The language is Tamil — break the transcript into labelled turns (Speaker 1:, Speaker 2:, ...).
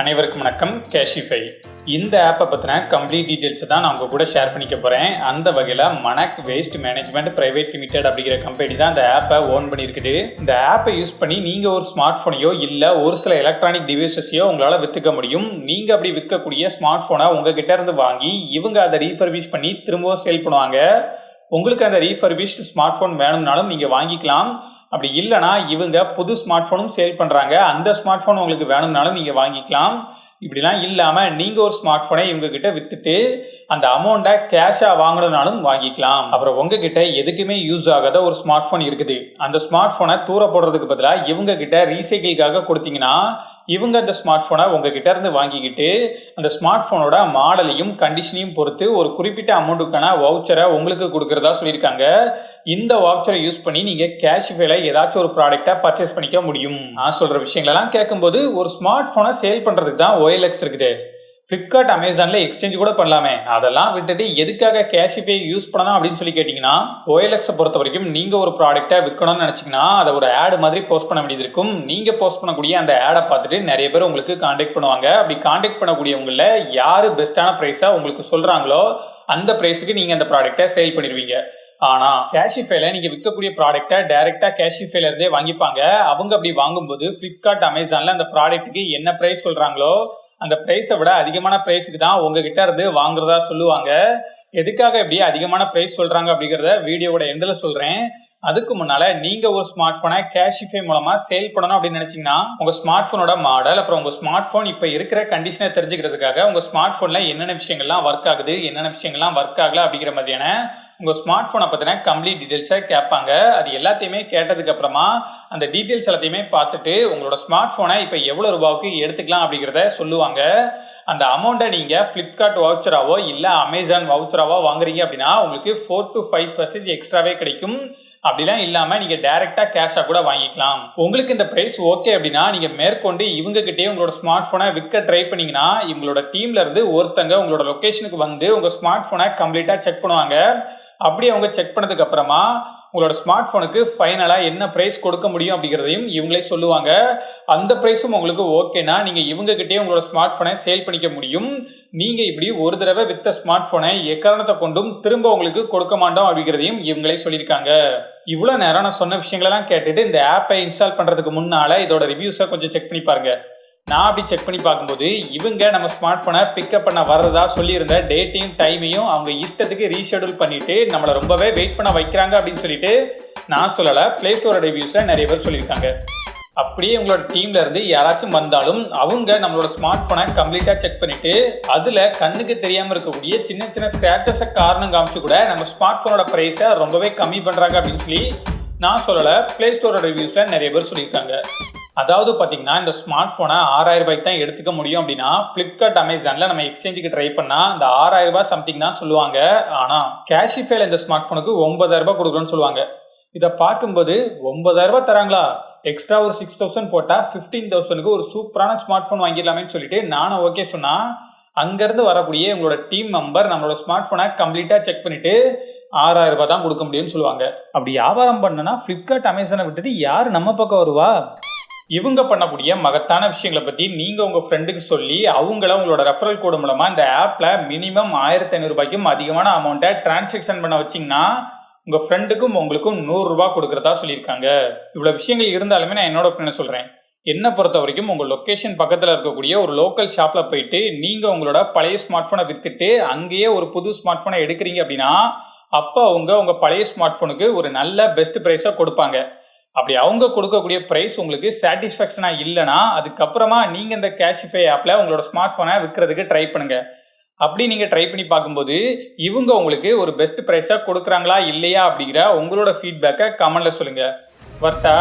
Speaker 1: அனைவருக்கும் வணக்கம். Cashify இந்த ஆப்பை பற்றின கம்ப்ளீட் டீட்டெயில்ஸ் தான் நான் உங்கள் கூட ஷேர் பண்ணிக்க போகிறேன். அந்த வகையில் மனக் வேஸ்ட் மேனேஜ்மெண்ட் பிரைவேட் லிமிடெட் அப்படிங்கிற கம்பெனி தான் இந்த ஆப்பை ஓன் பண்ணியிருக்குது. இந்த ஆப்பை யூஸ் பண்ணி நீங்கள் ஒரு ஸ்மார்ட் ஃபோனையோ இல்லை ஒரு சில எலக்ட்ரானிக் டிவைசஸையோ உங்களால் விற்றுக்க முடியும். நீங்கள் அப்படி விற்கக்கூடிய ஸ்மார்ட் ஃபோனை உங்ககிட்ட இருந்து வாங்கி இவங்க அதை ரீஃபர்பிஷ் பண்ணி திரும்பவும் சேல் பண்ணுவாங்க. உங்களுக்கு அந்த ரீஃபர்பிஷ்டு ஸ்மார்ட் ஃபோன் வேணும்னாலும் நீங்கள் வாங்கிக்கலாம். அப்படி இல்லைனா இவங்க புது ஸ்மார்ட் ஃபோனும் சேல் பண்ணுறாங்க. அந்த ஸ்மார்ட் ஃபோன் உங்களுக்கு வேணும்னாலும் நீங்கள் வாங்கிக்கலாம். இப்படிலாம் இல்லாமல் நீங்கள் ஒரு ஸ்மார்ட் ஃபோனை இவங்ககிட்ட விற்றுட்டு அந்த அமௌண்ட்டை கேஷாக வாங்கணும்னாலும் வாங்கிக்கலாம். அப்புறம் உங்ககிட்ட எதுக்குமே யூஸ் ஆகாத ஒரு ஸ்மார்ட் ஃபோன் இருக்குது. அந்த ஸ்மார்ட் ஃபோனை தூர போடுறதுக்கு பதிலாக இவங்க கிட்ட ரீசைக்கிளுக்காக கொடுத்தீங்கன்னா இவங்க அந்த ஸ்மார்ட் ஃபோனை உங்ககிட்ட இருந்து வாங்கிக்கிட்டு அந்த ஸ்மார்ட் ஃபோனோட மாடலையும் கண்டிஷனையும் பொறுத்து ஒரு குறிப்பிட்ட அமௌண்ட்டுக்கான வவுச்சரை உங்களுக்கு கொடுக்கறதா சொல்லியிருக்காங்க. இந்த வவுச்சரை யூஸ் பண்ணி நீங்கள் கேஷிஃபைல ஏதாச்சும் ஒரு ப்ராடக்டை பர்ச்சேஸ் பண்ணிக்க முடியும். நான் சொல்கிற விஷயங்களெல்லாம் கேட்கும்போது ஒரு ஸ்மார்ட் ஃபோனை சேல் பண்ணுறதுக்கு தான் OLX இருக்குது. ஃப்ளிப்கார்ட் அமேசான்ல எக்ஸ்சேஞ்ச் கூட பண்ணலாமே. அதெல்லாம் விட்டுட்டு எதுக்காக கேஷிஃபை யூஸ் பண்ணணும் அப்படின்னு சொல்லி கேட்டிங்கன்னா OLX பொறுத்த வரைக்கும் நீங்கள் ஒரு ப்ராடக்ட்டை விற்கணும்னு நினச்சிங்கன்னா அதை ஒரு ஆடு மாதிரி போஸ்ட் பண்ண வேண்டியது இருக்கும். நீங்கள் போஸ்ட் பண்ணக்கூடிய அந்த ஆடை பார்த்துட்டு நிறைய பேர் உங்களுக்கு காண்டாக்ட் பண்ணுவாங்க. அப்படி காண்டாக்ட் பண்ணக்கூடியவங்கள யார் பெஸ்ட்டான ப்ரைஸாக உங்களுக்கு சொல்கிறாங்களோ அந்த ப்ரைஸுக்கு நீங்கள் அந்த ப்ராடக்ட்டை சேல் பண்ணிடுவீங்க. ஆனால் கேஷிஃபைல நீங்கள் விற்கக்கூடிய ப்ராடக்ட்டை டைரெக்டாக கேஷிஃபைல இருந்தே வாங்கிப்பாங்க. அவங்க அப்படி வாங்கும்போது ஃப்ளிப்கார்ட் அமேசானில் அந்த ப்ராடக்ட்டுக்கு என்ன ப்ரைஸ் சொல்கிறாங்களோ அந்த ப்ரைஸை விட அதிகமான ப்ரைஸுக்கு தான் உங்ககிட்ட இருந்து வாங்குறதா சொல்லுவாங்க. எதுக்காக இப்படி அதிகமான ப்ரைஸ் சொல்கிறாங்க அப்படிங்கிறத வீடியோவோட எண்டில் சொல்கிறேன். அதுக்கு முன்னால் நீங்கள் ஒரு ஸ்மார்ட் ஃபோனை கேஷிஃபை மூலமாக சேல் பண்ணணும் அப்படின்னு நினச்சிங்கன்னா உங்கள் ஸ்மார்ட் ஃபோனோட மாடல் அப்புறம் உங்கள் ஸ்மார்ட் ஃபோன் இப்போ இருக்கிற கண்டிஷனை தெரிஞ்சுக்கிறதுக்காக உங்கள் ஸ்மார்ட் ஃபோனில் என்னென்ன விஷயங்கள்லாம் ஒர்க் ஆகுது என்னென்ன விஷயங்கள்லாம் ஒர்க் ஆகலை அப்படிங்கிற மாதிரியான உங்கள் ஸ்மார்ட் ஃபோனை பற்றின கம்ப்ளீட் டீட்டெயில்ஸை கேட்பாங்க. அது எல்லாத்தையுமே கேட்டதுக்கு அப்புறமா அந்த டீட்டெயில்ஸ் எல்லாத்தையுமே பார்த்துட்டு உங்களோட ஸ்மார்ட் ஃபோனை இப்போ எவ்வளோ ரூபாய்க்கு எடுத்துக்கலாம் அப்படிங்கிறத சொல்லுவாங்க. அந்த அமௌண்ட்டை நீங்கள் ஃப்ளிப்கார்ட் வவுச்சராவோ இல்லை அமேசான் வவுச்சராவோ வாங்குறீங்க அப்படின்னா உங்களுக்கு 4 to 5% எக்ஸ்ட்ராவே கிடைக்கும். அப்படிலாம் இல்லாமல் நீங்கள் டைரெக்டாக கேஷாக கூட வாங்கிக்கலாம். உங்களுக்கு இந்த ப்ரைஸ் ஓகே அப்படின்னா நீங்கள் மேற்கொண்டு இவங்ககிட்டயே உங்களோட ஸ்மார்ட் ஃபோனை விற்க ட்ரை பண்ணிங்கன்னா இவங்களோட டீம்ல இருந்து ஒருத்தங்க உங்களோட லொக்கேஷனுக்கு வந்து உங்கள் ஸ்மார்ட் ஃபோனை கம்ப்ளீட்டாக செக் பண்ணுவாங்க. அப்படி அவங்க செக் பண்ணதுக்கு அப்புறமா உங்களோட ஸ்மார்ட் ஃபோனுக்கு ஃபைனலாக என்ன ப்ரைஸ் கொடுக்க முடியும் அப்படிங்கிறதையும் இவங்களே சொல்லுவாங்க. அந்த ப்ரைஸும் உங்களுக்கு ஓகேனா நீங்கள் இவங்ககிட்டயே உங்களோட ஸ்மார்ட் ஃபோனை சேல் பண்ணிக்க முடியும். நீங்கள் இப்படி ஒரு தடவை வித்த ஸ்மார்ட் ஃபோனை எக்காரணத்தை கொண்டும் திரும்ப உங்களுக்கு கொடுக்க மாட்டோம் அப்படிங்கிறதையும் இவங்களே சொல்லியிருக்காங்க. இவ்வளோ நேரம் நான் சொன்ன விஷயங்களெல்லாம் கேட்டுட்டு இந்த ஆப்பை இன்ஸ்டால் பண்ணுறதுக்கு முன்னால் இதோட ரிவ்யூஸை கொஞ்சம் செக் பண்ணி பாருங்க. நான் அப்படி செக் பண்ணி பார்க்கும்போது இவங்க நம்ம ஸ்மார்ட் ஃபோனை பிக்கப் பண்ண வர்றதா சொல்லியிருந்த டேட்டையும் டைமையும் அவங்க இஷ்டத்துக்கு ரீஷெடியூல் பண்ணிட்டு நம்மளை ரொம்பவே வெயிட் பண்ண வைக்கிறாங்க அப்படின்னு சொல்லிட்டு நான் சொல்லலை, பிளே ஸ்டோரோட ரிவ்யூஸில் நிறைய பேர் சொல்லியிருக்காங்க. அப்படியே உங்களோட டீம்ல இருந்து யாராச்சும் வந்தாலும் அவங்க நம்மளோட ஸ்மார்ட் ஃபோனை கம்ப்ளீட்டாக செக் பண்ணிட்டு அதில் கண்ணுக்கு தெரியாமல் இருக்கக்கூடிய சின்ன சின்ன ஸ்க்ராச்சஸை காரணம் காமிச்சு கூட நம்ம ஸ்மார்ட் ஃபோனோட ப்ரைஸை ரொம்பவே கம்மி பண்ணுறாங்க அப்படின்னு சொல்லி நான் சொல்லலை, பிளே ஸ்டோரோட ரிவ்யூஸில் நிறைய பேர் சொல்லியிருக்காங்க. அதாவது பார்த்தீங்கன்னா இந்த ஸ்மார்ட் ஃபோனை 6000 ரூபாய்க்கு தான் எடுத்துக்க முடியும் அப்படின்னா ஃப்ளிப்கார்ட் அமேசானில் நம்ம எக்ஸ்சேஞ்சுக்கு ட்ரை பண்ணால் இந்த 6000 ரூபாய் சம்திங் தான் சொல்லுவாங்க. ஆனால் கேஷிஃபைல இந்த ஸ்மார்ட் ஃபோனுக்கு 9000 ரூபாய் கொடுக்கணும்னு சொல்லுவாங்க. இதை பார்க்கும்போது 9000 ரூபாய் தராங்களா, எக்ஸ்ட்ரா ஒரு 6000 போட்டால் 15000க்கு ஒரு சூப்பரான ஸ்மார்ட் ஃபோன் வாங்கிடலாமேன்னு சொல்லிட்டு நானும் ஓகே சொன்னால் அங்கேருந்து வரக்கூடிய உங்களோட டீம் மெம்பர் நம்மளோட ஸ்மார்ட் ஃபோனை கம்ப்ளீட்டாக செக் பண்ணிவிட்டு 6000 ரூபாய் தான் கொடுக்க முடியும்னு சொல்லுவாங்க. அப்படி வியாபாரம் பண்ணனா ஃப்ளிப்கார்ட் அமேசானை விட்டுட்டு யார் நம்ம பக்கம் வருவா? இவங்க பண்ணக்கூடிய மகத்தான விஷயங்களை பற்றி நீங்கள் உங்கள் ஃப்ரெண்டுக்கு சொல்லி அவங்கள உங்களோட ரெஃபரல் கோடு மூலமாக இந்த ஆப்பில் மினிமம் 1500 ரூபாய்க்கும் அதிகமான அமௌண்ட்டை டிரான்சாக்ஷன் பண்ண வச்சிங்கன்னா உங்கள் ஃப்ரெண்டுக்கும் உங்களுக்கும் 100 ரூபாய் கொடுக்குறதா சொல்லியிருக்காங்க. இவ்வளோ விஷயங்கள் இருந்தாலுமே நான் என்னோட ஒப்பீனியன் சொல்கிறேன். என்னை பொறுத்த வரைக்கும் உங்கள் லொக்கேஷன் பக்கத்தில் இருக்கக்கூடிய ஒரு லோக்கல் ஷாப்பில் போயிட்டு நீங்கள் உங்களோட பழைய ஸ்மார்ட் ஃபோனை விற்றுட்டு அங்கேயே ஒரு புது ஸ்மார்ட் ஃபோனை எடுக்கிறீங்க அப்படின்னா அப்போ அவங்க உங்கள் பழைய ஸ்மார்ட் ஃபோனுக்கு ஒரு நல்ல பெஸ்ட் ப்ரைஸாக கொடுப்பாங்க. அப்படி அவங்க கொடுக்கக்கூடிய ப்ரைஸ் உங்களுக்கு சாட்டிஸ்ஃபேக்ஷனாக இல்லைனா அதுக்கப்புறமா நீங்கள் இந்த கேஷிஃபை ஆப்பில் உங்களோட ஸ்மார்ட் ஃபோனை விற்கிறதுக்கு ட்ரை பண்ணுங்கள். அப்படி நீங்கள் ட்ரை பண்ணி பார்க்கும்போது இவங்க உங்களுக்கு ஒரு பெஸ்ட் ப்ரைஸாக கொடுக்குறாங்களா இல்லையா அப்படிங்கிற உங்களோட ஃபீட்பேக்கை கமெண்ட்டில் சொல்லுங்கள். வர்த்தா.